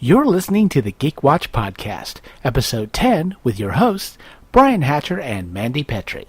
You're listening to the GeekWatch Podcast, Episode 10, with your hosts, Brian Hatcher and Mandy Petrie.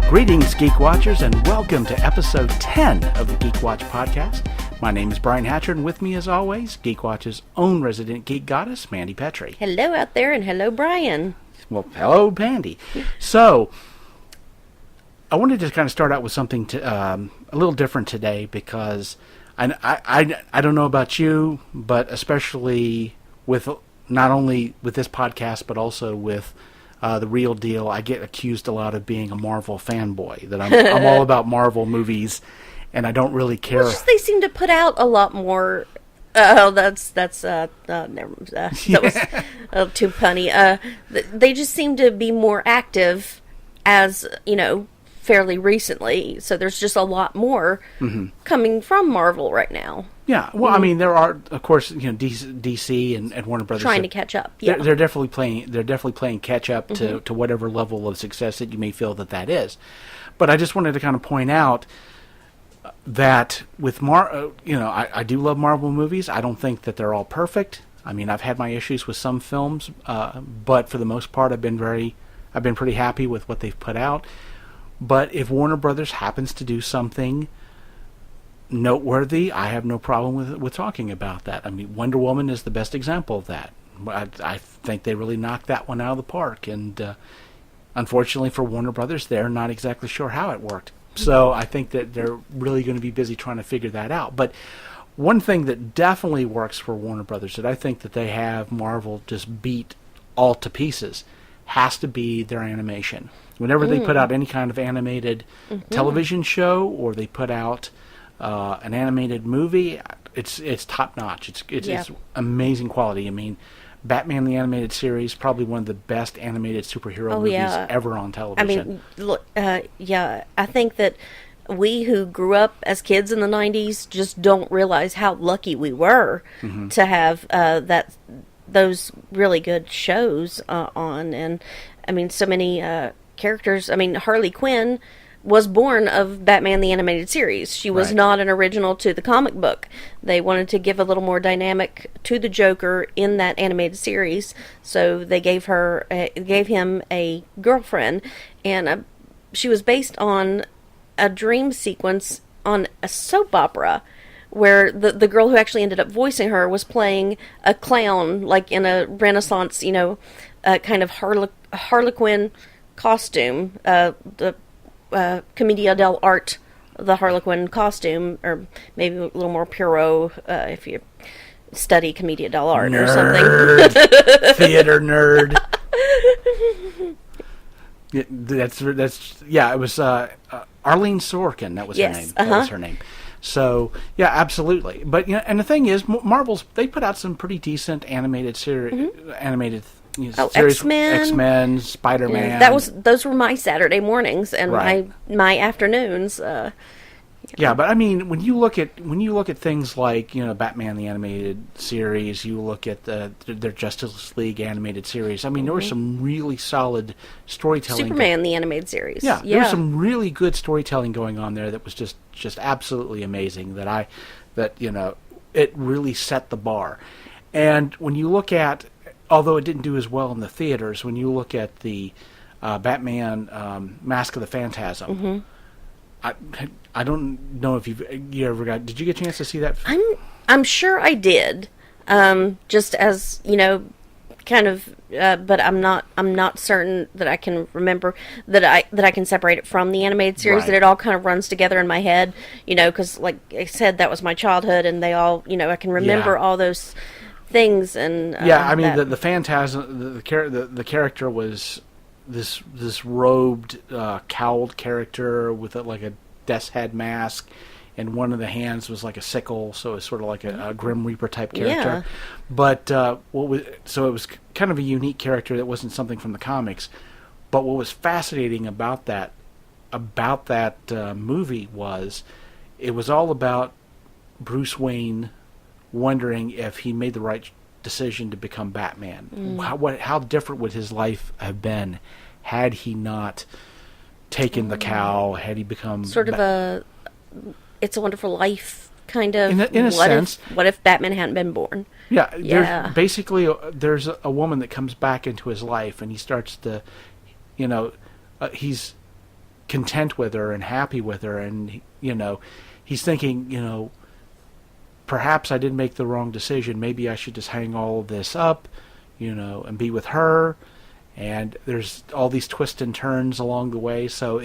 Greetings, Geek Watchers, and welcome to episode 10 of the GeekWatch Podcast. My name is Brian Hatcher, and with me, as always, GeekWatch's own resident geek goddess, Mandy Petrie. Hello out there, and hello, Brian. Well, hello, Mandy. So, I wanted to kind of start out with something a little different today, because I don't know about you, but especially with not only with this podcast, but also with The Real Deal, I get accused a lot of being a Marvel fanboy, that I'm all about Marvel movies, and I don't really care. Well, they seem to put out a lot more. Never. That was too punny. They just seem to be more active, as fairly recently. So there's just a lot more coming from Marvel right now. Yeah, well, I mean, there are, of course, DC and Warner Brothers trying to catch up. Yeah, they're definitely playing catch up to whatever level of success that you may feel that is. But I just wanted to kind of point out that with I do love Marvel movies. I don't think that they're all perfect. I mean, I've had my issues with some films, but for the most part, I've been pretty happy with what they've put out. But if Warner Brothers happens to do something noteworthy, I have no problem with talking about that. I mean, Wonder Woman is the best example of that. I think they really knocked that one out of the park, and unfortunately for Warner Brothers, they're not exactly sure how it worked. So I think that they're really going to be busy trying to figure that out. But one thing that definitely works for Warner Brothers, that I think that they have Marvel just beat all to pieces, has to be their animation. Whenever they put out any kind of animated television show, or they put out an animated movie, it's top notch. It's amazing quality. I mean, Batman the Animated Series, probably one of the best animated superhero movies ever on television. I mean, look, I think that we who grew up as kids in the 90s just don't realize how lucky we were to have those really good shows on. And I mean, so many characters. I mean, Harley Quinn was born of Batman the Animated Series. She was not an original to the comic book. They wanted to give a little more dynamic to the Joker in that animated series, so they gave him a girlfriend, and she was based on a dream sequence on a soap opera, where the girl who actually ended up voicing her was playing a clown, like in a Renaissance, kind of Harlequin costume, the Commedia dell'arte, the Harlequin costume, or maybe a little more Pierrot if you study Commedia dell'arte or something. Theater nerd. It was Arlene Sorkin. That was her name. That was her name. So yeah, absolutely. But and the thing is, Marvel's, they put out some pretty decent animated series, series, X-Men, Spider-Man. Yeah, those were my Saturday mornings and my afternoons. Yeah, but I mean, when you look at things like Batman the Animated Series, you look at their Justice League animated series. I mean, there was some really solid storytelling. Superman the Animated Series. Yeah, there was some really good storytelling going on there that was just absolutely amazing. It really set the bar. And when you look at, although it didn't do as well in the theaters, when you look at the Batman Mask of the Phantasm, I don't know if you ever got. Did you get a chance to see that? I'm sure I did. Just as kind of, but I'm not certain that I can remember that I can separate it from the animated series. That it all kind of runs together in my head. Because like I said, that was my childhood, and they all I can remember all those things. And I mean the Phantasm, the character was this robed, cowled character with like a death's head mask, and one of the hands was like a sickle, so it's sort of like a Grim Reaper type character. But so it was kind of a unique character that wasn't something from the comics. But what was fascinating about that movie was it was all about Bruce Wayne wondering if he made the right decision to become Batman. How different would his life have been had he not taken the cowl? Had he become sort of a It's a Wonderful Life kind of in a sense. What if Batman hadn't been born? Yeah. There's a woman that comes back into his life, and he starts to, he's content with her and happy with her, and he's thinking, perhaps I did make the wrong decision. Maybe I should just hang all of this up, and be with her. And there's all these twists and turns along the way. So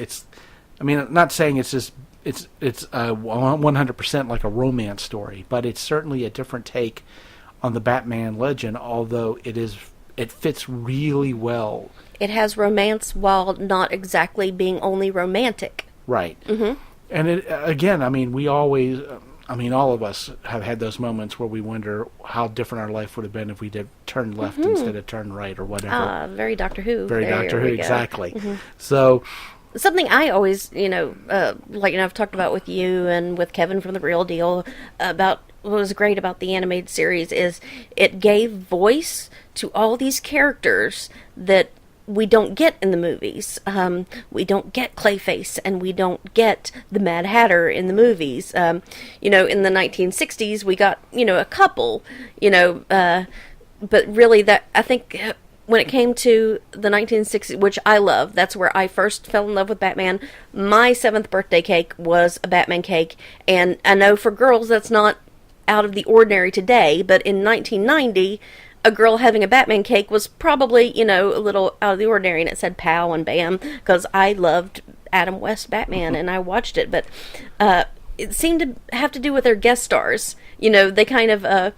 I'm not saying it's 100% like a romance story, but it's certainly a different take on the Batman legend, although it fits really well. It has romance while not exactly being only romantic. Right. Mm-hmm. And all of us have had those moments where we wonder how different our life would have been if we did turn left instead of turn right or whatever. Very Doctor Who. Very Doctor Who, exactly. Mm-hmm. So something I always, I've talked about with you and with Kevin from The Real Deal about what was great about the animated series is it gave voice to all these characters that we don't get in the movies. We don't get Clayface, and we don't get the Mad Hatter in the movies. In the 1960s, we got, a couple, but really that, I think, when it came to the 1960s, which I love, that's where I first fell in love with Batman. My 7th birthday cake was a Batman cake, and I know for girls that's not out of the ordinary today, but in 1990, a girl having a Batman cake was probably, a little out of the ordinary, and it said pow and bam, because I loved Adam West Batman, and I watched it, but it seemed to have to do with their guest stars. They kind of,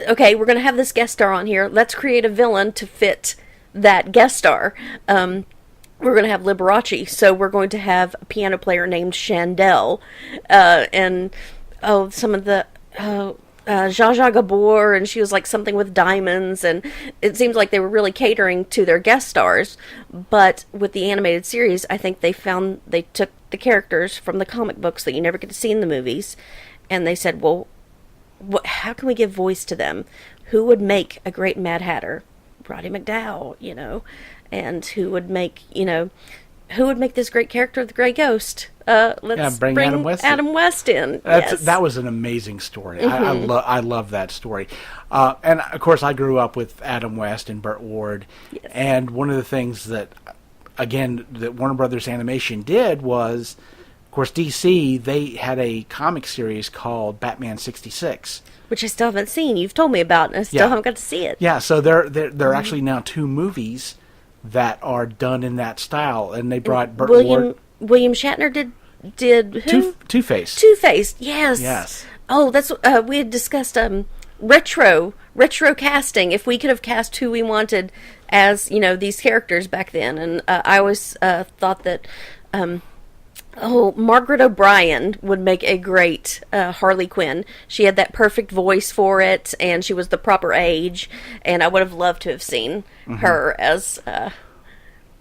okay, we're going to have this guest star on here, let's create a villain to fit that guest star. We're going to have Liberace, so we're going to have a piano player named Chandel, and, some of the... Zsa Zsa Gabor, and she was like something with diamonds, and it seems like they were really catering to their guest stars. But with the animated series, I think they took the characters from the comic books that you never get to see in the movies, and they said, well, how can we give voice to them? Who would make a great Mad Hatter? Roddy McDowall, and who would make this great character of the Gray Ghost? Let's bring Adam West in. That was an amazing story. Mm-hmm. I love that story. And, of course, I grew up with Adam West and Burt Ward. Yes. And one of the things that Warner Brothers Animation did was, of course, DC, they had a comic series called Batman 66. Which I still haven't seen. You've told me about, and I still haven't got to see it. Yeah, so there are actually now 2 movies that are done in that style, and they brought Burt Ward. William Shatner did who? Two-Face. Two-Face, yes. Yes. Oh, that's we had discussed retro casting. If we could have cast who we wanted as these characters back then, and I always thought that Margaret O'Brien would make a great Harley Quinn. She had that perfect voice for it, and she was the proper age, and I would have loved to have seen her as.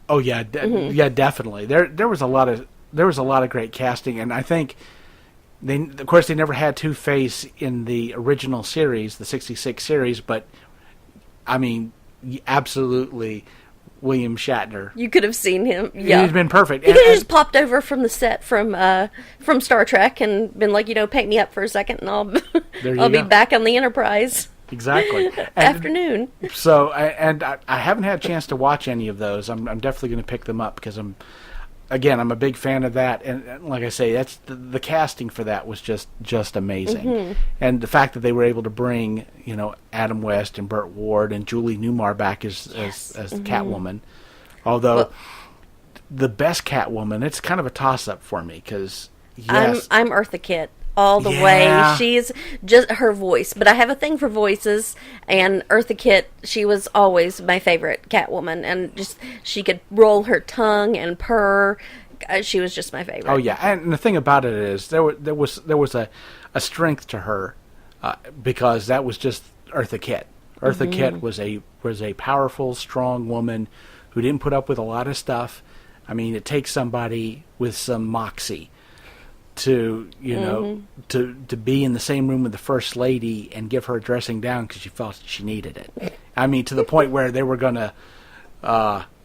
Yeah, definitely. There was a lot of great casting, and I think they never had Two-Face in the original series, the '66 series, but I mean, absolutely. William Shatner. You could have seen him. Yeah, he'd been perfect. He could have just popped over from the set from Star Trek and been like, paint me up for a second, and I'll be back on the Enterprise. Exactly. Afternoon. So, I haven't had a chance to watch any of those. I'm definitely going to pick them up because I'm a big fan of that, and like I say, that's the casting for that was just amazing, and the fact that they were able to bring Adam West and Burt Ward and Julie Newmar back as Catwoman, although the best Catwoman, it's kind of a toss up for me because I'm Eartha Kitt all the way. She's just her voice, but I have a thing for voices, and Eartha Kitt, she was always my favorite Catwoman, and just she could roll her tongue and purr. She was just my favorite. Oh yeah, and the thing about it is there was a strength to her because that was just Eartha Kitt. Eartha Kitt was a powerful, strong woman who didn't put up with a lot of stuff. I mean, it takes somebody with some moxie to, you know, to be in the same room with the First Lady and give her a dressing down because she felt she needed it. I mean, to the point where they were going to,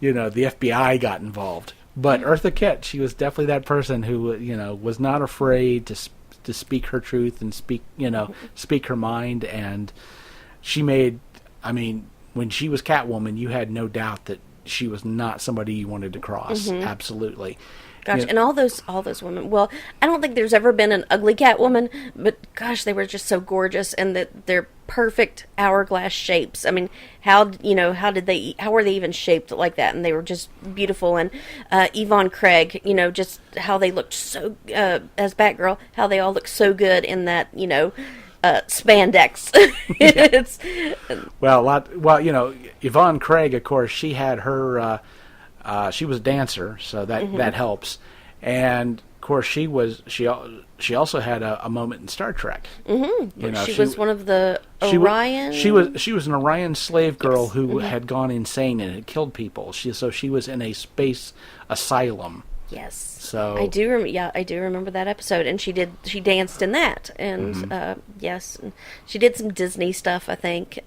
you know, the FBI got involved. But Eartha Kitt, she was definitely that person who, you know, was not afraid to speak her truth and speak her mind. And she made, I mean, when she was Catwoman, you had no doubt that she was not somebody you wanted to cross. Absolutely. Gosh, and all those women. Well, I don't think there's ever been an ugly Catwoman, but gosh, they were just so gorgeous, and they're perfect hourglass shapes. I mean, how were they even shaped like that? And they were just beautiful. And Yvonne Craig, you know, just how they looked so as Batgirl, how they all look so good in that, you know, spandex. Well, you know, Yvonne Craig, of course, she had her. She was a dancer, so that helps. And of course, she also had a moment in Star Trek. You know, she was one of the Orion. She was an Orion slave girl who had gone insane and had killed people. So she was in a space asylum. Yes. So I do remember that episode, and she danced in that, and yes, she did some Disney stuff, I think.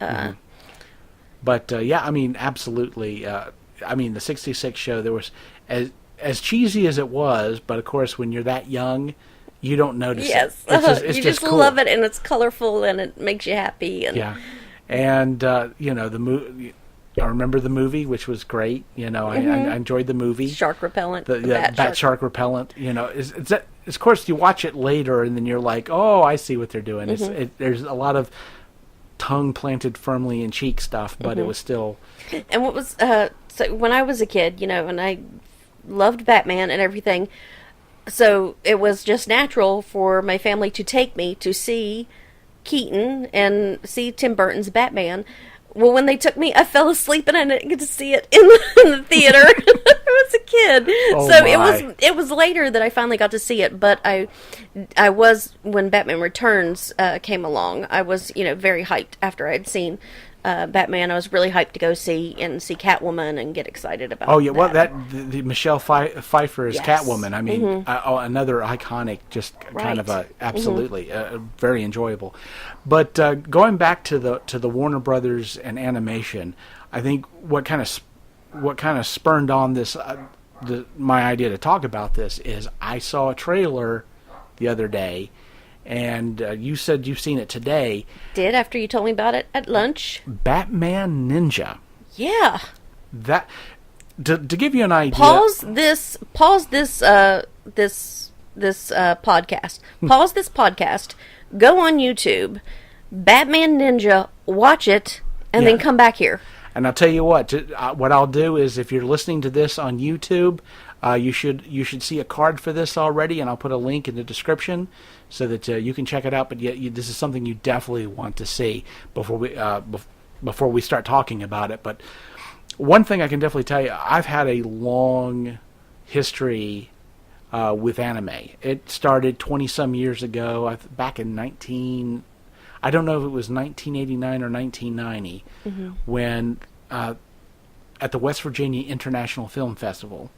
But yeah, I mean, absolutely. I mean, the '66 show, there was as cheesy as it was, but of course, when you're that young, you don't notice it. It's you just cool. love it, and it's colorful, and it makes you happy. And yeah, and you know, the movie. I remember the movie, which was great. You know, I enjoyed the movie. Shark repellent. The bat shark repellent. You know, of course, you watch it later, and then you're like, oh, I see what they're doing. There's a lot of tongue planted firmly in cheek stuff, but it was still. And what was so when I was a kid, you know, and I loved Batman and everything, so it was just natural for my family to take me to see Keaton and see Tim Burton's Batman. Well, when they took me, I fell asleep and I didn't get to see it in the theater. I was a kid, so it was later that I finally got to see it. But I was, when Batman Returns came along, I was, you know, very hyped after I'd seen Batman. I was really hyped to go see Catwoman and get excited about. Oh yeah, that. well the Michelle Pfeiffer is Catwoman. I mean, another iconic, just kind of a absolutely very enjoyable. But going back to the Warner Brothers and animation, I think what kind of spurned on this my idea to talk about this is I saw a trailer the other day. And you said you've seen it today. Did, after you told me about it at lunch. Batman Ninja. Yeah. That to give you an idea. Pause this podcast. Pause this podcast. Go on YouTube, Batman Ninja, watch it, and then come back here. And I'll tell you what I'll do is, if you're listening to this on YouTube, you should see a card for this already, and I'll put a link in the description so that you can check it out. But this is something you definitely want to see before we start talking about it. But one thing I can definitely tell you, I've had a long history with anime. It started 20-some years ago, back in I don't know if it was 1989 or 1990, when at the West Virginia International Film Festival,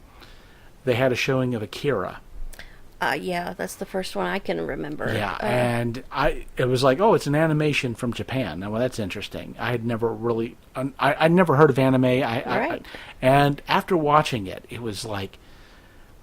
they had a showing of Akira. Yeah, that's the first one I can remember. Yeah, and it was like, oh, it's an animation from Japan. Now, well, that's interesting. I had never really, I'd never heard of anime. And after watching it, it was like,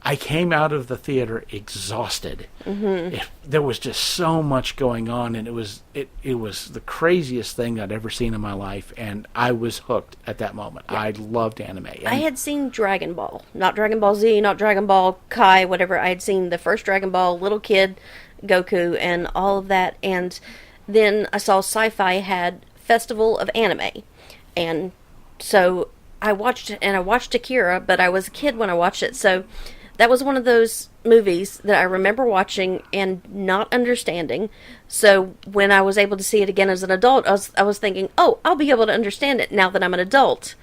I came out of the theater exhausted. There was just so much going on, and it was the craziest thing I'd ever seen in my life, and I was hooked at that moment. I loved anime. And I had seen Dragon Ball, not Dragon Ball Z, not Dragon Ball Kai, whatever. I had seen the first Dragon Ball, little kid, Goku, and all of that, and then I saw Sci-Fi had Festival of Anime, and so I watched Akira, but I was a kid when I watched it, so that was one of those movies that I remember watching and not understanding. So when I was able to see it again as an adult, I was thinking, oh, I'll be able to understand it now that I'm an adult.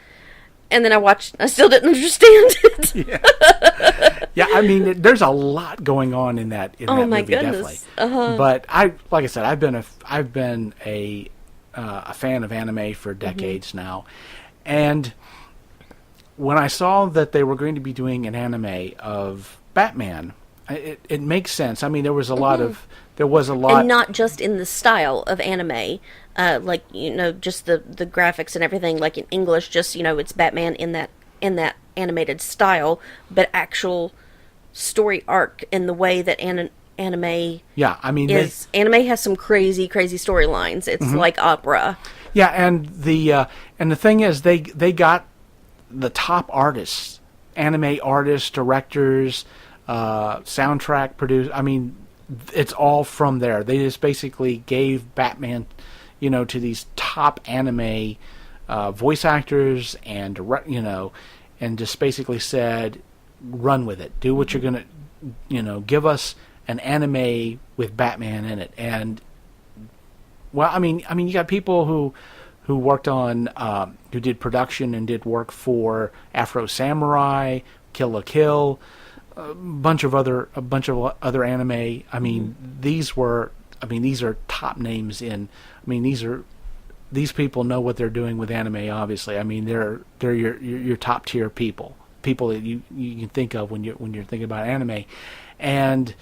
And then I still didn't understand it. Yeah, I mean, there's a lot going on in that my movie, goodness. definitely. But like I said, I've been a fan of anime for decades now, and when I saw that they were going to be doing an anime of Batman, it makes sense. I mean, there was a lot. And not just in the style of anime, like, just the graphics and everything, like in English, just, it's Batman in that animated style, but actual story arc in the way that anime. Yeah, I mean, anime has some crazy storylines. It's like opera. Yeah, and the thing is, they got the top artists, anime artists, directors, soundtrack producers. I mean, it's all from there. They just basically gave Batman, to these top anime voice actors and and just basically said, run with it. Do what you're gonna, give us an anime with Batman in it. And well, I mean, you got people who worked on, who did production and did work for Afro Samurai, Kill la Kill, a bunch of other anime. I mean, these are top names in. I mean, these people know what they're doing with anime. Obviously, I mean, they're your top tier people that you can think of when you're thinking about anime, and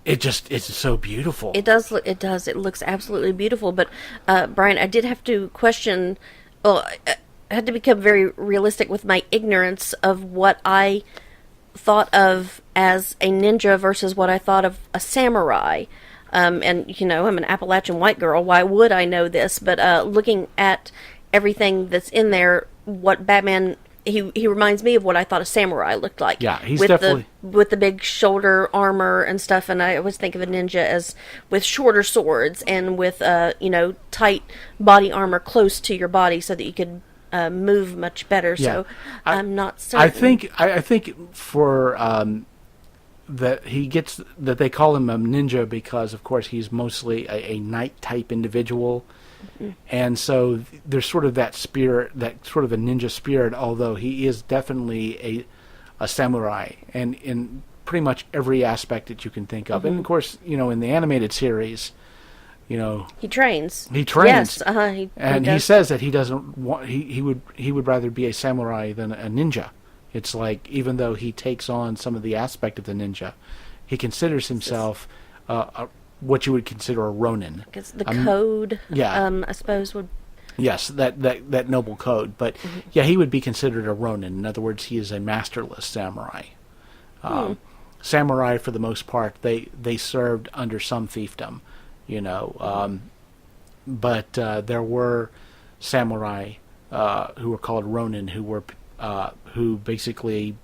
it's so beautiful. It does. It looks absolutely beautiful. But Brian, I did have to question. Well, I had to become very realistic with my ignorance of what I thought of as a ninja versus what I thought of a samurai. And I'm an Appalachian white girl. Why would I know this? But looking at everything that's in there, what Batman. He reminds me of what I thought a samurai looked like. Yeah, he's with definitely with the big shoulder armor and stuff. And I always think of a ninja as with shorter swords and with tight body armor close to your body so that you could move much better. Yeah. So I'm not certain. I think for that they call him a ninja because of course he's mostly a knight type individual. And so there's sort of that spirit, that sort of a ninja spirit, although he is definitely a samurai, and in pretty much every aspect that you can think of. And of course, in the animated series, he trains. Yes, he says that he doesn't want. He would rather be a samurai than a ninja. It's like, even though he takes on some of the aspect of the ninja, he considers himself what you would consider a ronin. Because the code, I suppose, would... Yes, that noble code. But, yeah, he would be considered a ronin. In other words, he is a masterless samurai. Samurai, for the most part, they served under some fiefdom, but there were samurai who were called ronin, who basically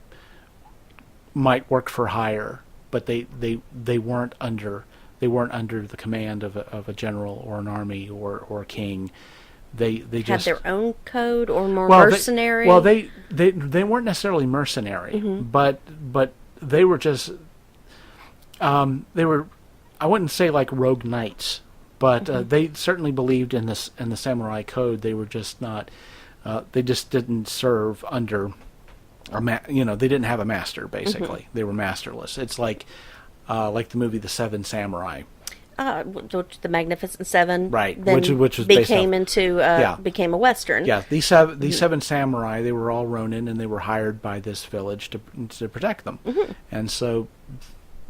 might work for hire, but they weren't under the command of a general or an army or a king. They had just their own code, or more mercenary. They weren't necessarily mercenary, but they were just they were, I wouldn't say like rogue knights, but they certainly believed in the samurai code. They were just not. They just didn't serve under they didn't have a master, basically. They were masterless. It's like the movie The Seven Samurai. The Magnificent Seven, right? Then which was became a western. Yeah, these seven samurai, they were all ronin, and they were hired by this village to protect them. And so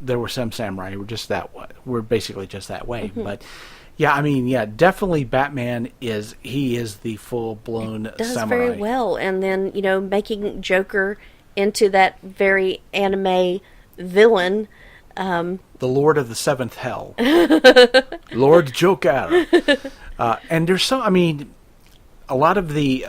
there were some samurai who were just that way. Were basically just that way. But yeah, I mean, yeah, definitely Batman is the full blown does samurai. Very well, and then making Joker into that very anime villain. The Lord of the Seventh Hell. Lord Joker. And there's a lot of the,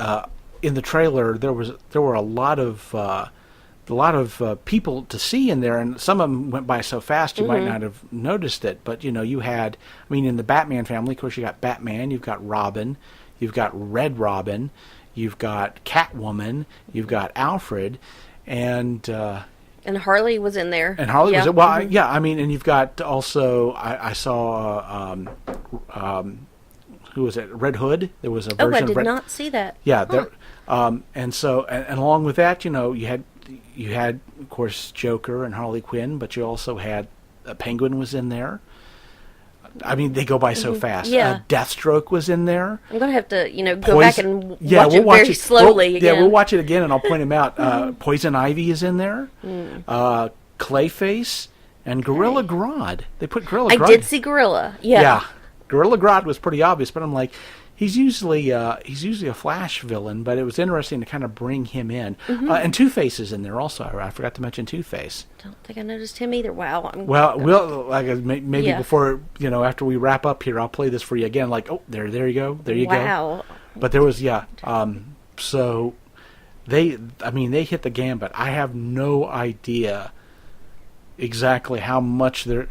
in the trailer, there were a lot of people to see in there, and some of them went by so fast you might not have noticed it, but you had, in the Batman family, of course, you got Batman, you've got Robin, you've got Red Robin, you've got Catwoman, you've got Alfred, and Harley was in there. And Harley was well, and you've got also I saw who was it? Red Hood. There was a version. I did not see that. Yeah, there, and along with that, you had of course Joker and Harley Quinn, but you also had Penguin was in there. I mean, they go by so fast. Yeah. Deathstroke was in there. I'm going to have to, go back and watch we'll it very slowly again. Yeah, we'll watch it again, and I'll point him out. Poison Ivy is in there. Clayface and Gorilla Grodd. They put Gorilla Grodd. I did see Gorilla. Yeah. Gorilla Grodd was pretty obvious, but I'm like, he's usually a Flash villain, but it was interesting to kind of bring him in. And Two-Face is in there also. I forgot to mention Two-Face. Don't think I noticed him either. Wow. We'll maybe before after we wrap up here, I'll play this for you again. Like, oh, there you go, go. Wow. But there was so they hit the gambit. I have no idea exactly how much they're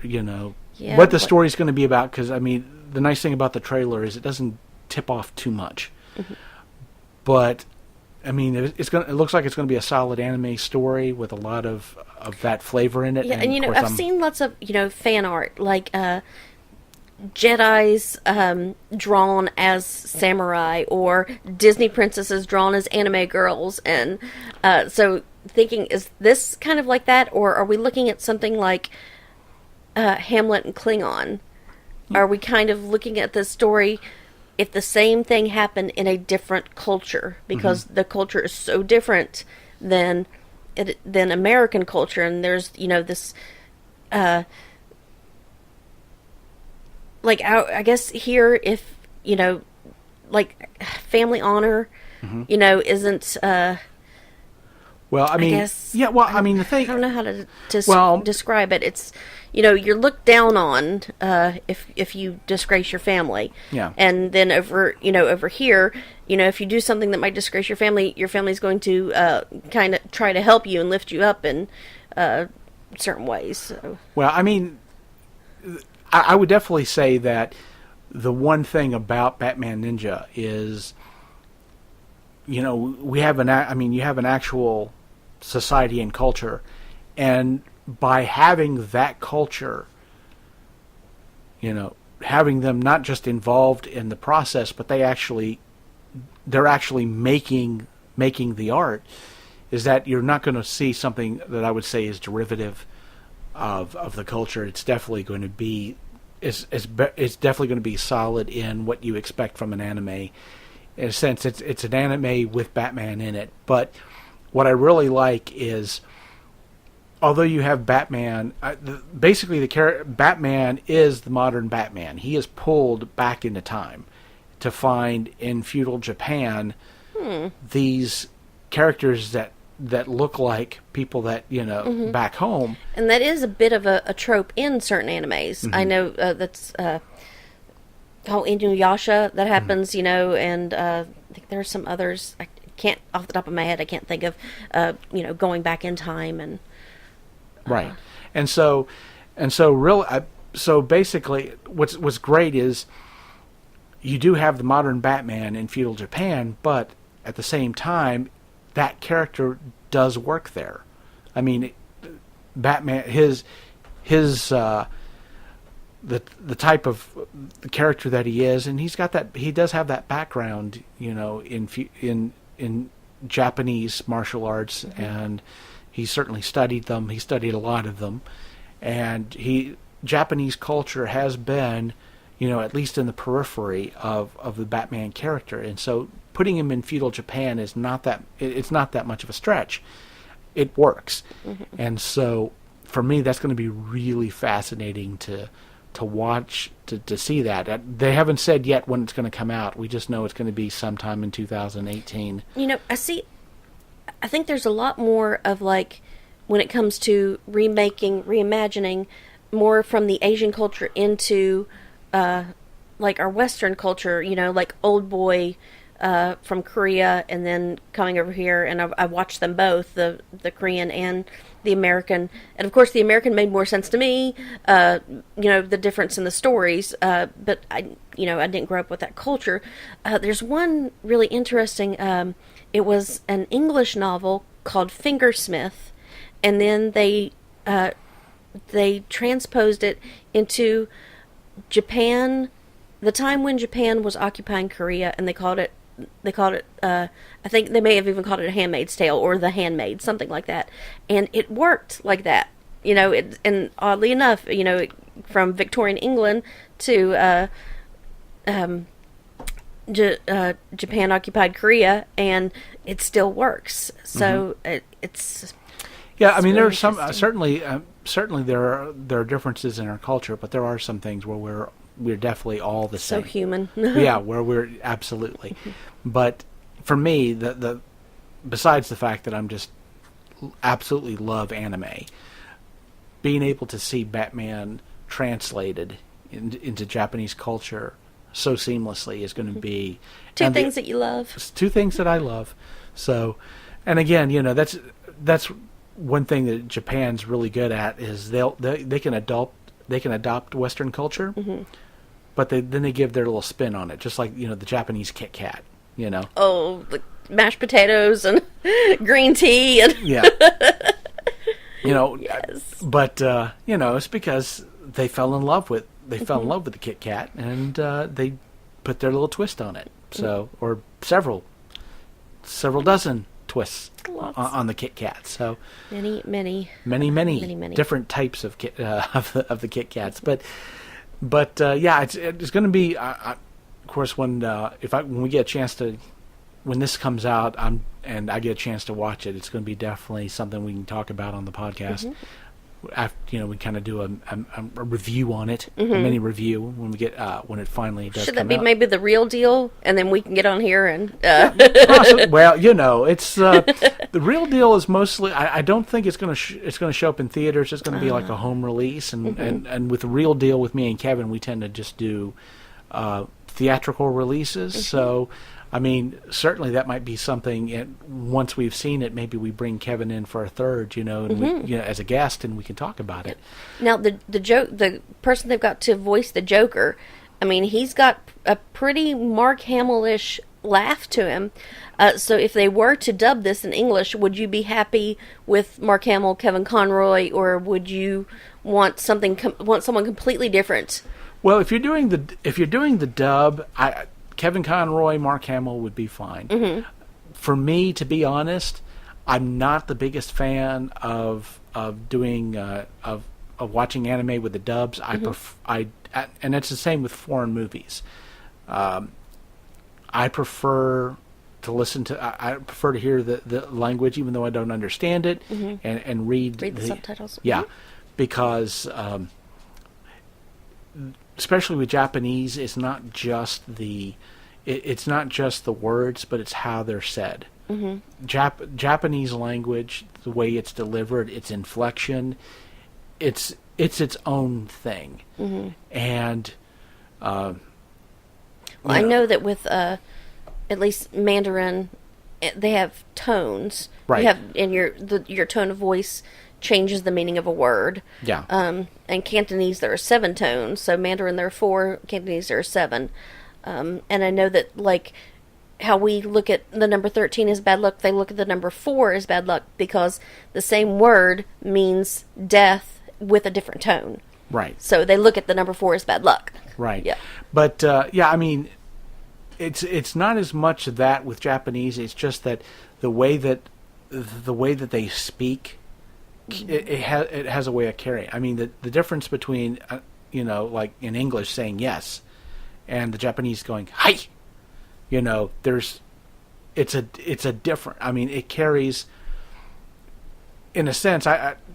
what the story's going to be about, because the nice thing about the trailer is it doesn't tip off too much. But it looks like it's going to be a solid anime story with a lot of that flavor in it. Yeah, and I've seen lots of fan art, like Jedi's drawn as samurai, or Disney princesses drawn as anime girls, and so thinking, is this kind of like that, or are we looking at something like Hamlet and Klingon? Are we kind of looking at this story if the same thing happened in a different culture, because the culture is so different than American culture, and there's this I guess here, if like family honor isn't well, I guess, yeah, well, the thing, I don't know how to describe it. It's you're looked down on if you disgrace your family. Yeah. And then over here, if you do something that might disgrace your family's going to kind of try to help you and lift you up in certain ways. So. Well, I would definitely say that the one thing about Batman Ninja is, we have you have an actual society and culture, and by having that culture, having them not just involved in the process, but they're actually making the art, is that you're not going to see something that I would say is derivative of the culture. It's definitely going to be it's definitely going to be solid in what you expect from an anime. In a sense, it's an anime with Batman in it. But what I really like is, although you have Batman, basically Batman is the modern Batman. He is pulled back into time to find in feudal Japan these characters that look like people that back home. And that is a bit of a trope in certain animes. I know that's Inuyasha that happens, and I think there are some others. I can't, off the top of my head, I can't think of going back in time and. Right, and so really, so basically, what's great is you do have the modern Batman in feudal Japan, but at the same time, that character does work there. Batman, his the type of the character that he is, and he does have that background, in Japanese martial arts, and he certainly studied them. He studied a lot of them, and Japanese culture has been, at least in the periphery of the Batman character, and so putting him in feudal Japan is not that much of a stretch. It works, and so for me, that's going to be really fascinating to watch, to see that. They haven't said yet when it's going to come out. We just know it's going to be sometime in 2018. I think there's a lot more of, when it comes to reimagining more from the Asian culture into our Western culture, like Old Boy from Korea, and then coming over here, and I watched them both, the Korean and the American, and of course the American made more sense to me, the difference in the stories, but I didn't grow up with that culture. There's one really interesting, it was an English novel called Fingersmith, and then they transposed it into Japan, the time when Japan was occupying Korea, and they called it, I think they may have even called it A Handmaid's Tale, or The Handmaid, something like that. And it worked like that. And oddly enough, from Victorian England to Japan occupied Korea, and it still works. So it's yeah. I mean, there are really some interesting. certainly there are differences in our culture, but there are some things where we're definitely all the so same. human. Yeah, where we're absolutely. But for me, the besides the fact that I'm just absolutely love anime, being able to see Batman translated into Japanese culture so seamlessly is going to be Two things that you love. two things that I love. So, and again, that's one thing that Japan's really good at is they can adopt Western culture, but then they give their little spin on it, just like the Japanese Kit Kat. Oh, like mashed potatoes and green tea and Yeah. Yes. But it's because they fell in love with the Kit Kat, and they put their little twist on it. So, or several dozen twists on the Kit Kat. So many different types of of the Kit Kats. But yeah, it's going to be. Of course, when we get a chance to, when this comes out, and I get a chance to watch it, it's going to be definitely something we can talk about on the podcast. After we kind of do a review on it, a mini review when we get when it finally does. Should come that be out. maybe the real deal, and then we can get on here and Well, it's the real deal is mostly. I don't think it's going to show up in theaters. It's going to be like a home release, and with the real deal with me and Kevin, we tend to just do theatrical releases. So, I mean, certainly that might be something. And once we've seen it, maybe we bring Kevin in for a third, and we, as a guest, and we can talk about it. Now the person they've got to voice the Joker, I mean, he's got a pretty Mark Hamill-ish laugh to him. So if they were to dub this in English, would you be happy with Mark Hamill, Kevin Conroy, or would you want someone completely different? Well, if you're doing the dub, Kevin Conroy, Mark Hamill would be fine. For me, to be honest, I'm not the biggest fan of doing of watching anime with the dubs. And it's the same with foreign movies. I prefer to listen to. I prefer to hear the language, even though I don't understand it, and read the subtitles. Yeah, because especially with Japanese, it's not just the words, but it's how they're said. Japanese language, the way it's delivered, its inflection, it's its own thing. And I know that with at least Mandarin, they have tones. Right. You have, and your tone of voice changes the meaning of a word. Yeah. And Cantonese, there are 7 tones. So Mandarin, there are 4. Cantonese, there are 7. And I know that, like, how we look at the number 13 as bad luck, they look at the number 4 as bad luck because the same word means death with a different tone. Right. So they look at the number 4 as bad luck. Right. Yeah. But I mean, it's not as much that with Japanese. It's just that the way that they speak, it has a way of carrying. I mean, the difference between like in English saying yes, and the Japanese going hi, it's a different. I mean, it carries. In a sense,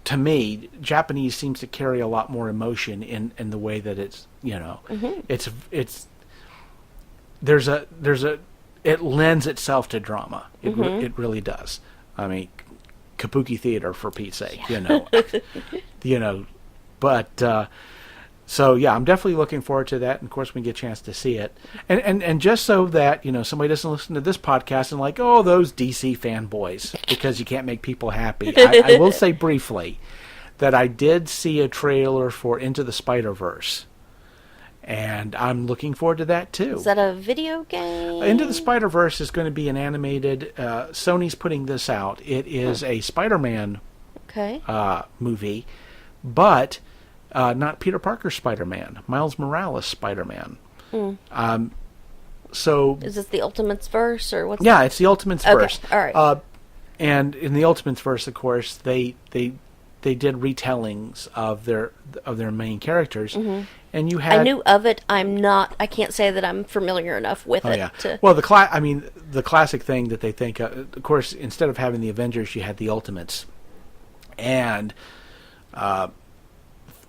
to me, Japanese seems to carry a lot more emotion in the way that it's it lends itself to drama. It really does. I mean, kabuki theater, for Pete's sake, But so yeah, I'm definitely looking forward to that. And of course, we get a chance to see it. And just so that somebody doesn't listen to this podcast and like, oh, those DC fanboys, because you can't make people happy. I will say briefly that I did see a trailer for Into the Spider-Verse. And I'm looking forward to that too. Is that a video game? Into the Spider-Verse is going to be an animated. Sony's putting this out. It is a Spider-Man movie, but not Peter Parker Spider-Man. Miles Morales Spider-Man. So is this the Ultimates verse or what's? Yeah, it's the Ultimates verse. All right. And in the Ultimates verse, of course, they they did retellings of their main characters, and you had. I knew of it. I can't say that I'm familiar enough with it. Yeah. Well, the classic thing that they think of course, instead of having the Avengers, you had the Ultimates, and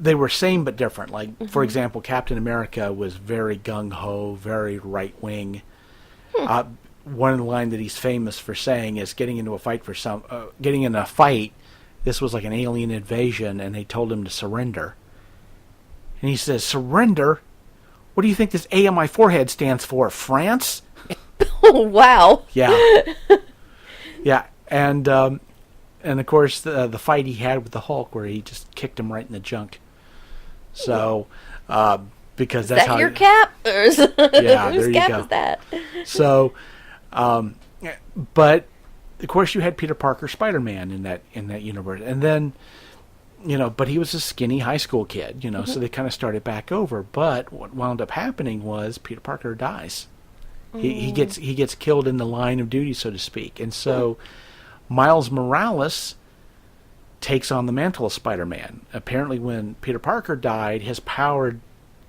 they were same but different. Like, for example, Captain America was very gung-ho, very right-wing. One of the lines that he's famous for saying is getting in a fight, this was like an alien invasion, and they told him to surrender. And he says, surrender? What do you think this A on my forehead stands for? France? Oh, wow. Yeah. Yeah, and of course the fight he had with the Hulk, where he just kicked him right in the junk. So, because that's how your cap? Yeah, there Whose you cap go. is that? So, but of course you had Peter Parker, Spider-Man in that universe, and then but he was a skinny high school kid, so they kind of started back over. But what wound up happening was Peter Parker dies. He gets killed in the line of duty, so to speak, and so Miles Morales takes on the mantle of Spider-Man. Apparently, when Peter Parker died, his power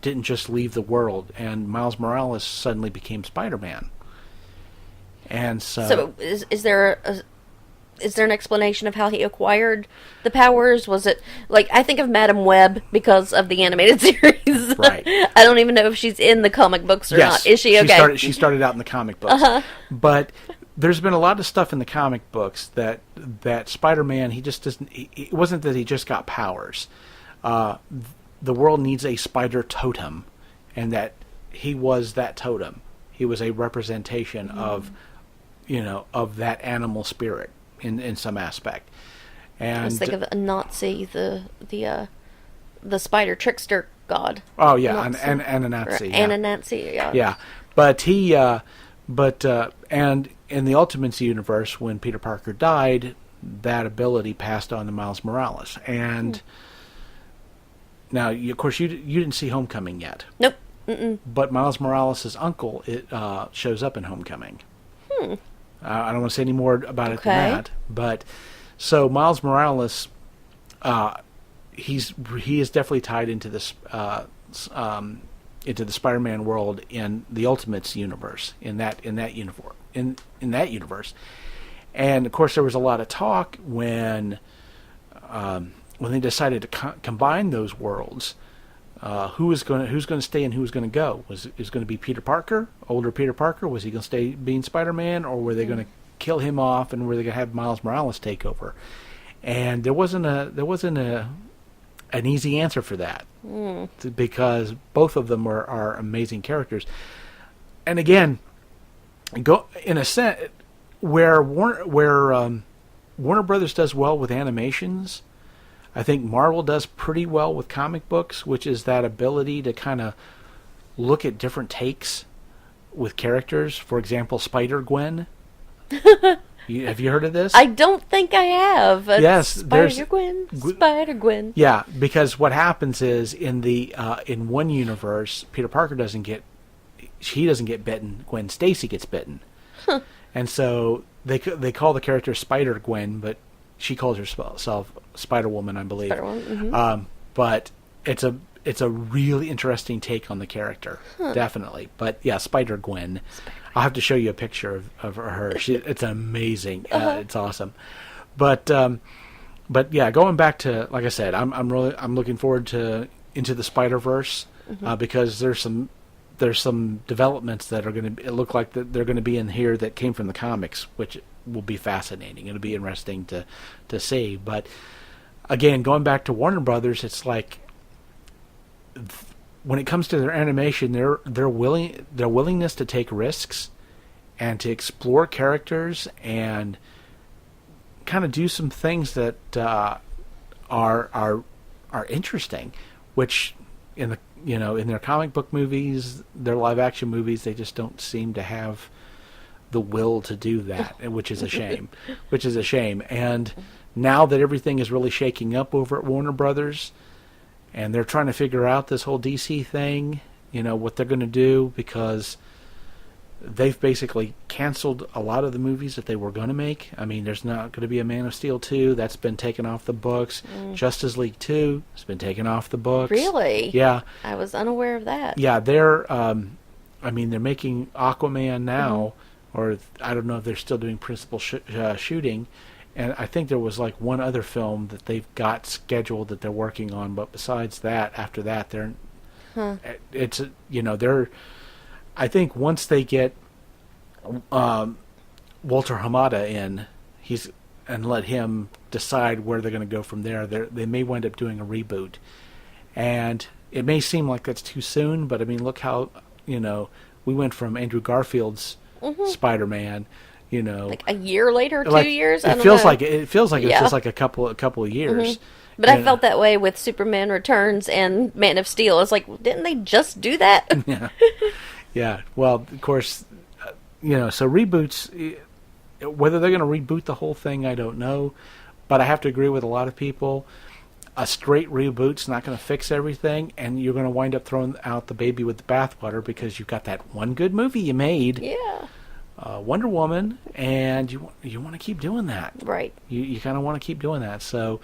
didn't just leave the world, and Miles Morales suddenly became Spider-Man. And so is there an explanation of how he acquired the powers? Was it like, I think of Madam Web because of the animated series. Right. I don't even know if she's in the comic books or not. Is she okay? She started out in the comic books, but there's been a lot of stuff in the comic books that Spider-Man, he just doesn't. It wasn't that he just got powers. The world needs a spider totem, and that he was that totem. He was a representation of that animal spirit in some aspect. And let's think of a Nazi, the spider trickster god. Oh yeah, and a Nazi. And a Nazi, yeah. Yeah, but and in the Ultimates universe, when Peter Parker died, that ability passed on to Miles Morales. And now, of course, you didn't see Homecoming yet. Nope. Mm-mm. But Miles Morales' uncle shows up in Homecoming. I don't want to say any more about it than that. But so Miles Morales, he is definitely tied into this into the Spider-Man world in the Ultimates universe, in that universe. And of course, there was a lot of talk when they decided to combine those worlds. Who's going to stay and who's going to go? Was it going to be Peter Parker, older Peter Parker? Was he going to stay being Spider-Man, or were they going to kill him off, and were they going to have Miles Morales take over? And there wasn't an easy answer for that, because both of them are amazing characters. And again, go in a sense where Warner Brothers does well with animations. I think Marvel does pretty well with comic books, which is that ability to kind of look at different takes with characters. For example, Spider-Gwen. Have you heard of this? I don't think I have. Yes, Spider-Gwen. Yeah, because what happens is in one universe, Peter Parker doesn't get bitten. Gwen Stacy gets bitten, and so they call the character Spider-Gwen, but she calls herself Spider-Woman, I believe. Spider-Woman. But it's a really interesting take on the character, definitely. But yeah, Spider-Gwen. I'll have to show you a picture of her. It's amazing. It's awesome. But yeah, going back to, like I said, I'm looking forward to Into the Spider-Verse because there's some developments that are going to look like that they're going to be in here that came from the comics, which will be fascinating. It'll be interesting to see. But again, going back to Warner Brothers, it's like when it comes to their animation, their willingness to take risks and to explore characters and kind of do some things that are interesting, which in their comic book movies, their live action movies, they just don't seem to have the will to do that, which is a shame. And now that everything is really shaking up over at Warner Brothers, and they're trying to figure out this whole DC thing, what they're going to do, because they've basically canceled a lot of the movies that they were going to make. I mean, there's not going to be a Man of Steel 2. That's been taken off the books. Justice League 2 has been taken off the books. Really? Yeah. I was unaware of that. Yeah, they're making Aquaman now, or I don't know if they're still doing principal shooting. And I think there was like one other film that they've got scheduled that they're working on. But besides that, after that, they're... It's, they're... I think once they get Walter Hamada in, and let him decide where they're going to go from there, they may wind up doing a reboot. And it may seem like that's too soon, but I mean, look how, we went from Andrew Garfield's Spider-Man, like a year later, 2 years. It feels like it's just like a couple of years. But I felt that way with Superman Returns and Man of Steel. It's like, didn't they just do that? Yeah. Yeah, well, of course, so reboots, whether they're going to reboot the whole thing, I don't know. But I have to agree with a lot of people. A straight reboot's not going to fix everything, and you're going to wind up throwing out the baby with the bathwater because you've got that one good movie you made, Wonder Woman, and you want to keep doing that. Right. You kind of want to keep doing that, so...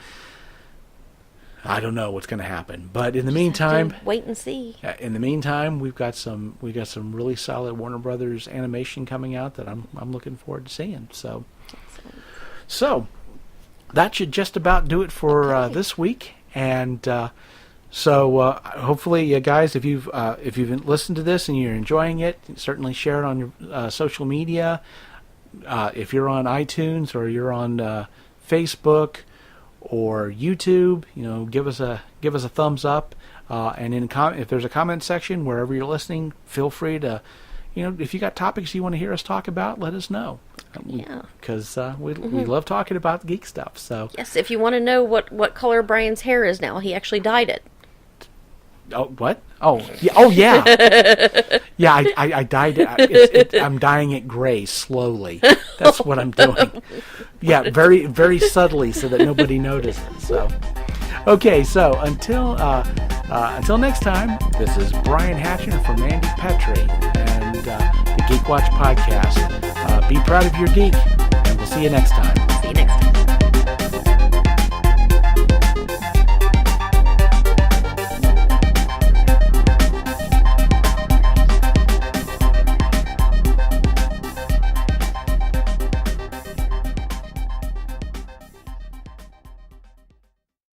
I don't know what's going to happen, but in the meantime, wait and see. In the meantime, we've got some really solid Warner Brothers animation coming out that I'm looking forward to seeing. So that should just about do it for this week. And so hopefully, you guys, if you've listened to this and you're enjoying it, certainly share it on your social media. If you're on iTunes or you're on Facebook or YouTube, give us a thumbs up, and if there's a comment section wherever you're listening, feel free to, if you got topics you want to hear us talk about, let us know. Because we love talking about geek stuff. So yes, if you want to know what color Brian's hair is now, he actually dyed it. Oh, what? Oh, yeah. Oh, yeah. Yeah, I dyed it. I'm dyeing it gray slowly. That's what I'm doing. Yeah, very, very subtly so that nobody notices. So, okay. So until next time, this is Brian Hatcher from Mandy Petrie and the GeekWatch Podcast. Be proud of your geek, and we'll see you next time.